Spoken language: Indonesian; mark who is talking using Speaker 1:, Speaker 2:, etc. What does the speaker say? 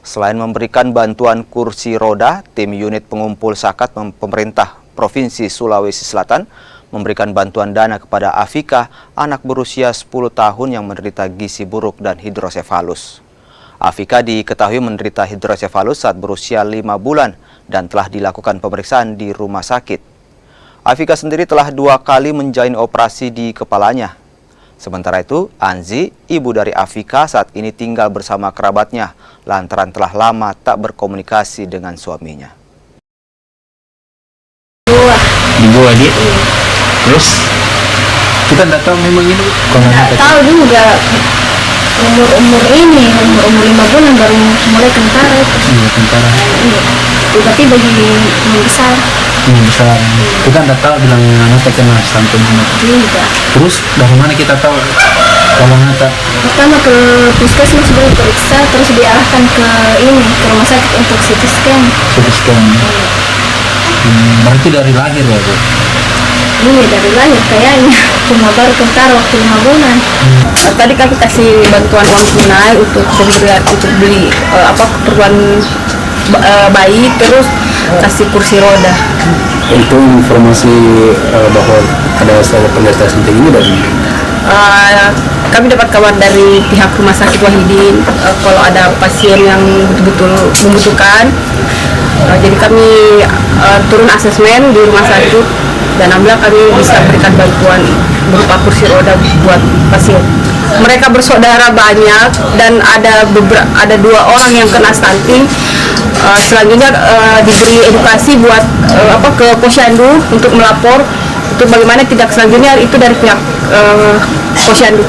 Speaker 1: Selain memberikan bantuan kursi roda, tim unit pengumpul zakat pemerintah Provinsi Sulawesi Selatan memberikan bantuan dana kepada Afika, anak berusia 10 tahun yang menderita gizi buruk dan hidrosefalus. Afika diketahui menderita hidrosefalus saat berusia 5 bulan dan telah dilakukan pemeriksaan di rumah sakit. Afika sendiri telah 2 kali menjalani operasi di kepalanya. Sementara itu, Anzi, ibu dari Afika, saat ini tinggal bersama kerabatnya lantaran telah lama tak berkomunikasi dengan suaminya.
Speaker 2: Dibawa dia. Terus kita tidak tahu memang ini
Speaker 3: nggak tahu juga umur 5 bulan baru mulai kentara.
Speaker 2: Iya, kentara.
Speaker 3: Tiba-tiba jadi besar.
Speaker 2: Besar. Kita tidak tahu bilang anak kena sampai mana.
Speaker 3: Tidak.
Speaker 2: Terus dari mana kita tahu kalau anak?
Speaker 3: Pertama ke puskesmas dulu periksa, terus diarahkan ke rumah sakit untuk CT scan.
Speaker 2: CT scan. Berarti dari lahir ya, Bu?
Speaker 3: Iya, dari lahir kayaknya. Cuma baru kentara waktu 5 bulan.
Speaker 4: Tadi kami kasih bantuan uang tunai untuk beli keperluan bayi, terus kasih kursi roda.
Speaker 2: Itu informasi bahwa ada salah pengetesan tinggi dari
Speaker 4: kami dapat kabar dari pihak rumah sakit Wahidin kalau ada pasien yang betul-betul membutuhkan. Jadi kami turun asesmen di rumah sakit dan alhamdulillah kami bisa berikan bantuan berupa kursi roda buat pasien. Mereka bersaudara banyak dan ada 2 orang yang kena stunting. Selanjutnya diberi edukasi buat ke Posyandu untuk melapor untuk bagaimana tindak selanjutnya itu dari pihak Posyandu.